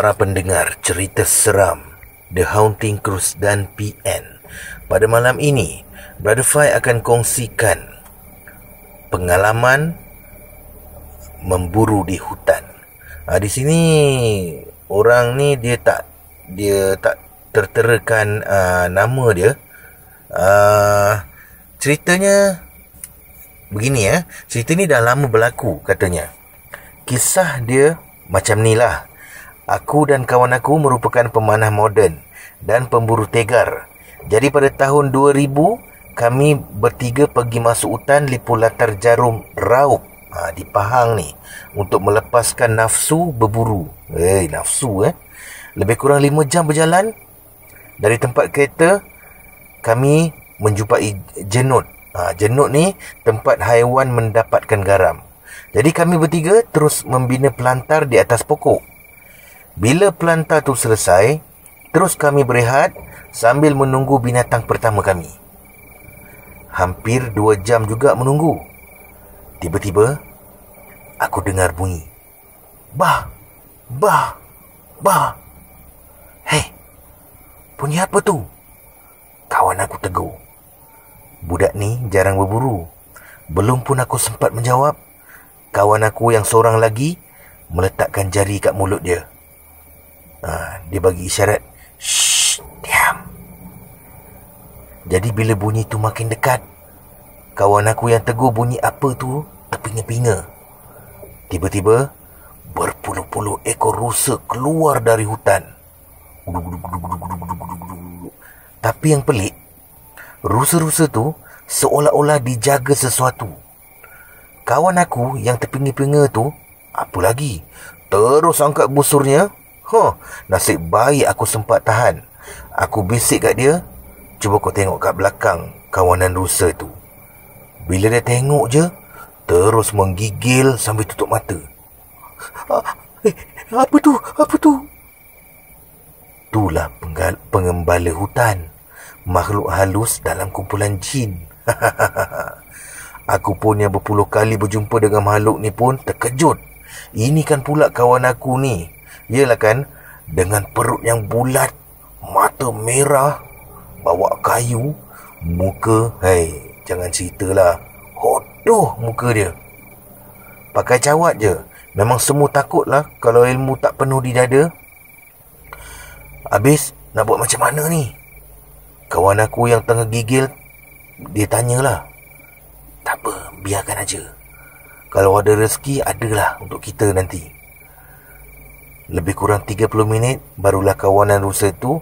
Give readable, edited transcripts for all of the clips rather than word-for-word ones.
para pendengar cerita seram The Haunting Cruise dan PN. Pada malam ini, Brother Fai akan kongsikan pengalaman memburu di hutan. Di sini orang ni dia tak terterakan nama dia. Ceritanya begini ya. Cerita ni dah lama berlaku katanya. Kisah dia macam ni lah. Aku dan kawan aku merupakan pemanah moden dan pemburu tegar. Jadi pada tahun 2000, kami bertiga pergi masuk hutan Lipu Latar Jarum Raup di Pahang ni untuk melepaskan nafsu berburu. Nafsu Lebih kurang 5 jam berjalan. Dari tempat kereta, kami menjumpai jenut. Jenut ni tempat haiwan mendapatkan garam. Jadi kami bertiga terus membina pelantar di atas pokok. Bila pelantar tu selesai, terus kami berehat sambil menunggu binatang pertama kami. Hampir 2 jam juga menunggu. Tiba-tiba, aku dengar bunyi. Bah! Bah! Bah! Hei! Bunyi apa tu? Kawan aku tegur. Budak ni jarang berburu. Belum pun aku sempat menjawab, kawan aku yang seorang lagi meletakkan jari kat mulut dia. Dia bagi isyarat, shh, diam. Jadi bila bunyi tu makin dekat, kawan aku yang tegur bunyi apa tu terpinga-pinga. Tiba-tiba berpuluh-puluh ekor rusa keluar dari hutan. Tapi yang pelik, rusa-rusa tu seolah-olah dijaga sesuatu. Kawan aku yang terpinga-pinga tu, apa lagi, terus angkat busurnya. Nasib baik aku sempat tahan. Aku bisik kat dia, cuba kau tengok kat belakang kawanan rusa tu. Bila dia tengok je, terus menggigil sambil tutup mata. Apa tu? Apa tu? Itulah pengembala hutan, makhluk halus dalam kumpulan jin. Aku pun yang berpuluh kali berjumpa dengan makhluk ni pun terkejut. Ini kan pula kawan aku ni. Yalah kan, dengan perut yang bulat, mata merah, bawa kayu, muka, jangan ceritalah, hodoh muka dia. Pakai cawat je. Memang semua takutlah kalau ilmu tak penuh di dada. Habis, nak buat macam mana ni? Kawan aku yang tengah gigil, dia tanyalah. Tak apa, biarkan aja. Kalau ada rezeki, adalah untuk kita nanti. Lebih kurang 30 minit, barulah kawanan rusa tu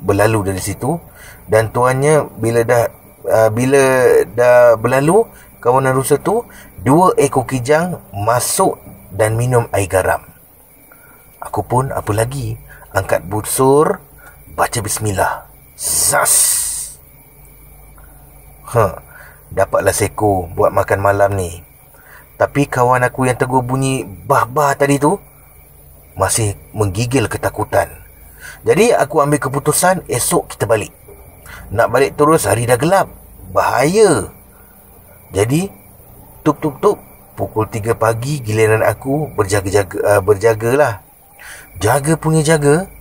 berlalu dari situ. Dan tuannya, bila dah berlalu, kawanan rusa tu, 2 ekor kijang masuk dan minum air garam. Aku pun apa lagi, angkat busur, baca bismillah. Zas! Dapatlah seko buat makan malam ni. Tapi kawan aku yang tegur bunyi bah-bah tadi tu masih menggigil ketakutan. Jadi aku ambil keputusan, esok kita balik. Nak balik terus hari dah gelap, bahaya. Jadi tup-tup-tup, pukul 3 pagi giliran aku berjagalah. Jaga punya jaga.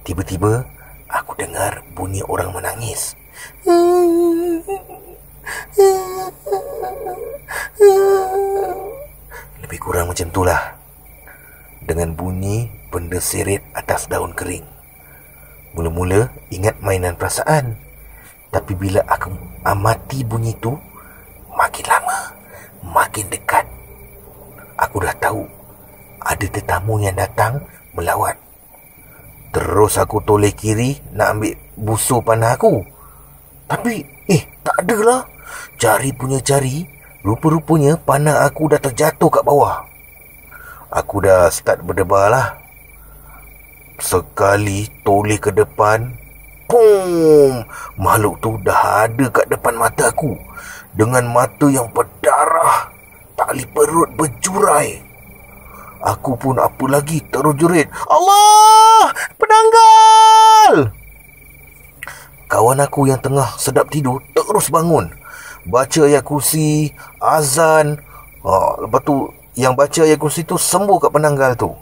Tiba-tiba aku dengar bunyi orang menangis. Lebih kurang macam itulah. Dengan bunyi benda seret atas daun kering. Mula-mula ingat mainan perasaan. Tapi bila aku amati bunyi tu, makin lama, makin dekat. Aku dah tahu ada tetamu yang datang melawat. Terus aku toleh kiri nak ambil busur panah aku. Tapi, tak adalah. Jari punya jari, rupa-rupanya panah aku dah terjatuh kat bawah. Aku dah start berdebar lah. Sekali toleh ke depan, boom! Makhluk tu dah ada kat depan mata aku. Dengan mata yang berdarah, tali perut berjurai. Aku pun apa lagi terjerit. Allah! Penanggal! Kawan aku yang tengah sedap tidur terus bangun. Baca ayat kursi, azan. Lepas tu yang baca ayat kursi tu sembuh kat penanggal tu.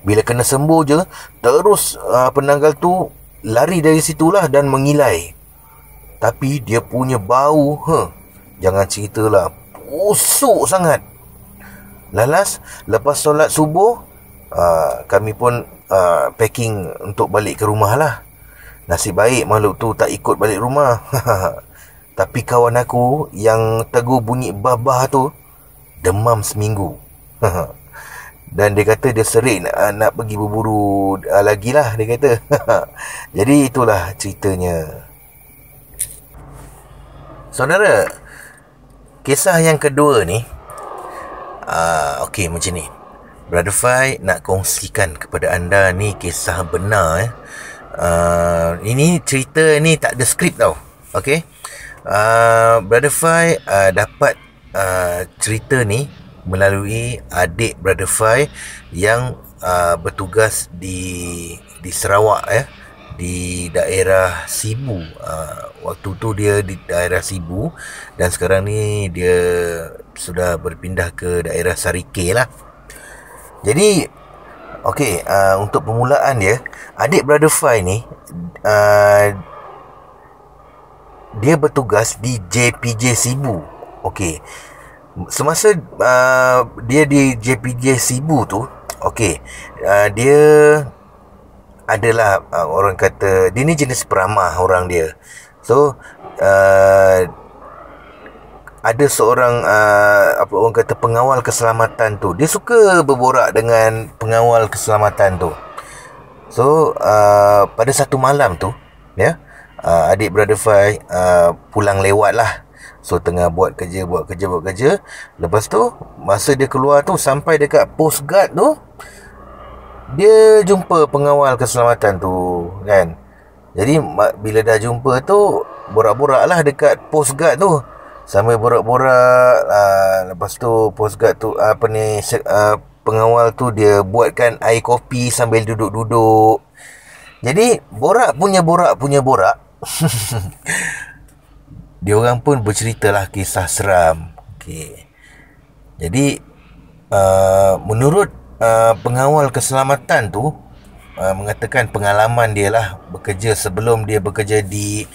Bila kena sembuh je, terus penanggal tu lari dari situlah dan mengilai. Tapi dia punya bau, jangan ceritalah, busuk sangat. Lalas, lepas solat subuh, kami pun packing untuk balik ke rumah lah. Nasib baik makhluk tu tak ikut balik rumah. Tapi kawan aku yang teguh bunyi babah tu demam seminggu. Dan dia kata dia serik nak pergi berburu lagi lah, dia kata. Jadi itulah ceritanya. Saudara, kisah yang kedua ni, okey macam ni. Brother Fai nak kongsikan kepada anda ni kisah benar. Ini cerita ni tak ada skrip tau. Okey. Brother Fai dapat cerita ni melalui adik Brother Fai yang bertugas di Sarawak, di daerah Sibu. Waktu tu dia di daerah Sibu dan sekarang ni dia sudah berpindah ke daerah Sarike lah. Jadi okey, untuk permulaan dia, adik Brother Fai ni dia bertugas di JPJ Sibu. Okey. Semasa dia di JPJ Sibu tu, okey, dia adalah orang kata dia ni jenis peramah orang dia. So ada seorang apa orang kata pengawal keselamatan tu. Dia suka berborak dengan pengawal keselamatan tu. So pada satu malam tu, adik Brother Fai pulang lewat lah. So tengah buat kerja. Lepas tu masa dia keluar tu, sampai dekat post guard tu, dia jumpa pengawal keselamatan tu kan. Jadi bila dah jumpa tu, borak-borak lah dekat post guard tu. Sambil borak-borak, lepas tu post guard tu pengawal tu dia buatkan air kopi sambil duduk-duduk. Jadi borak punya borak dia orang pun berceritalah kisah seram. Okey. Jadi menurut pengawal keselamatan tu mengatakan pengalaman dia lah bekerja sebelum dia bekerja di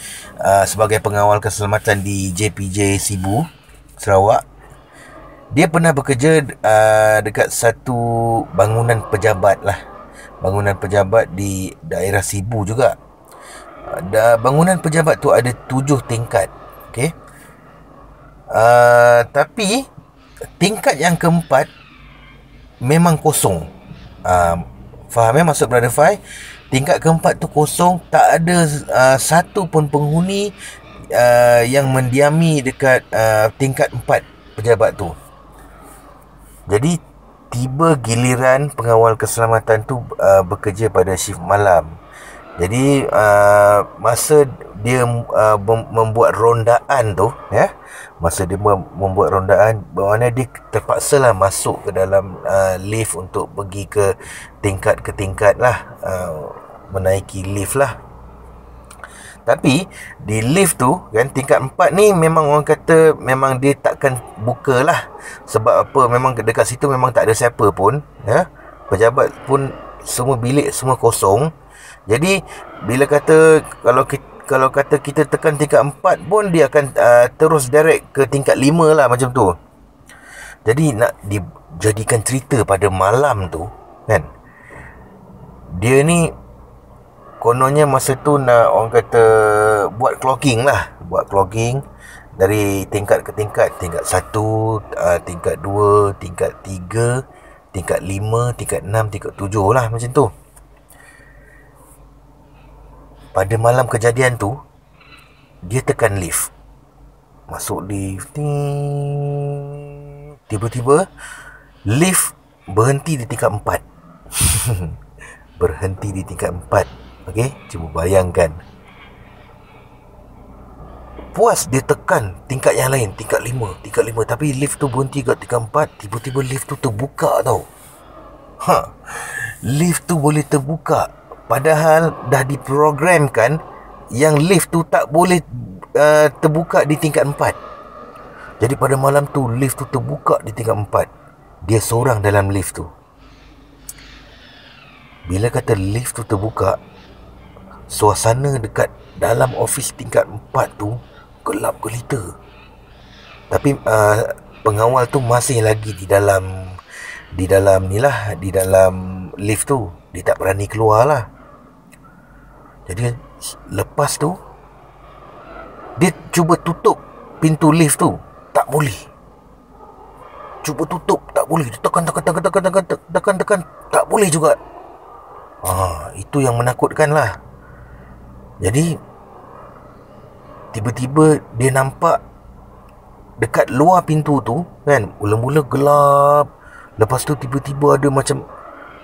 sebagai pengawal keselamatan di JPJ Sibu, Sarawak. Dia pernah bekerja dekat satu bangunan pejabat lah. Bangunan pejabat di daerah Sibu juga. Bangunan pejabat tu ada 7 tingkat. Okey. Tapi tingkat yang keempat memang kosong. Faham maksud Brother Fai? Tingkat keempat tu kosong, tak ada satu pun penghuni yang mendiami dekat tingkat 4 pejabat tu. Jadi tiba giliran pengawal keselamatan tu bekerja pada shift malam. Jadi masa dia membuat rondaan tu, masa dia membuat rondaan, bermakna dia terpaksalah masuk ke dalam lift untuk pergi ke tingkat lah, menaiki lift lah. Tapi di lift tu kan, tingkat 4 ni memang orang kata memang dia takkan buka lah. Sebab apa? Memang dekat situ memang tak ada siapa pun, pejabat pun semua bilik semua kosong. Jadi bila kata kalau kata kita tekan tingkat 4 pun, dia akan terus direct ke tingkat 5 lah, macam tu. Jadi nak dijadikan cerita pada malam tu kan, dia ni kononnya masa tu nak orang kata buat clogging dari tingkat ke tingkat. Tingkat 1, tingkat 2, tingkat 3, tingkat 5, tingkat 6, tingkat 7 lah, macam tu. Pada malam kejadian tu, dia tekan lift. Masuk lift, tiba-tiba lift berhenti di tingkat 4. Berhenti di tingkat 4. Okey, cuba bayangkan. Puas dia tekan tingkat yang lain, tingkat 5, tapi lift tu berhenti kat tingkat 4. Tiba-tiba lift tu terbuka tau. Lift tu boleh terbuka. Padahal dah diprogramkan yang lift tu tak boleh terbuka di tingkat 4. Jadi pada malam tu lift tu terbuka di tingkat 4. Dia seorang dalam lift tu. Bila kata lift tu terbuka, suasana dekat dalam office tingkat 4 tu gelap gelita. Tapi pengawal tu masih lagi di dalam di dalam lift tu. Dia tak berani keluar lah. Jadi lepas tu dia cuba tutup pintu lift tu, tak boleh. Cuba tutup, tak boleh. Dia tekan, tak boleh juga. Itu yang menakutkan lah. Jadi tiba-tiba dia nampak dekat luar pintu tu kan, mula-mula gelap. Lepas tu tiba-tiba ada macam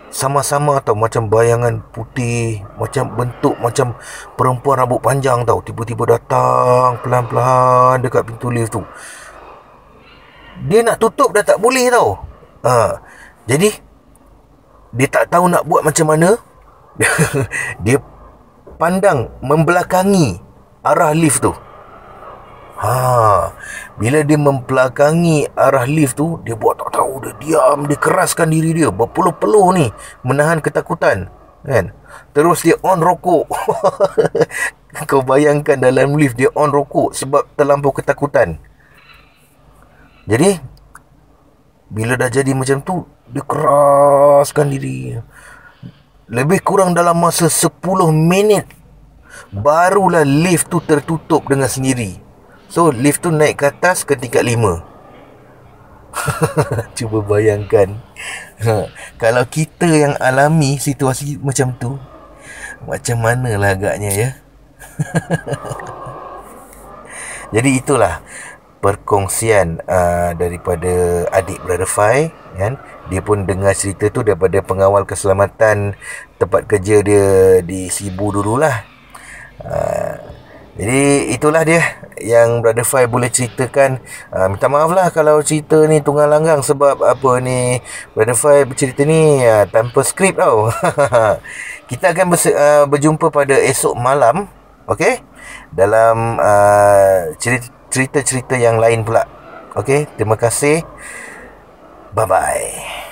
sama-sama tau, macam bayangan putih, macam bentuk macam perempuan rambut panjang tau, tiba-tiba datang pelan-pelan dekat pintu lift tu. Dia nak tutup dah tak boleh tau. Jadi dia tak tahu nak buat macam mana. Dia pandang membelakangi arah lift tu. Bila dia membelakangi arah lift tu, dia buat tak tahu, dia diam, dia keraskan diri dia berpeluh-peluh ni, menahan ketakutan kan. Terus dia on rokok. Kau bayangkan dalam lift dia on rokok sebab terlampau ketakutan. Jadi bila dah jadi macam tu, dia keraskan diri. Lebih kurang dalam masa 10 minit barulah lift tu tertutup dengan sendiri. So lift tu naik ke atas ke tingkat 5. Cuba bayangkan, kalau kita yang alami situasi macam tu, macam manalah agaknya ya. Jadi itulah perkongsian daripada adik Brother Fai kan. Dia pun dengar cerita tu daripada pengawal keselamatan tempat kerja dia di Sibu dululah. Jadi itulah dia yang Brother Fai boleh ceritakan. Minta maaf lah kalau cerita ni tunggang langgang, sebab apa ni, Brother Fai bercerita ni tanpa skrip tau. Kita akan berjumpa pada esok malam, okay, dalam cerita-cerita yang lain pula. Okay, terima kasih. Bye-bye.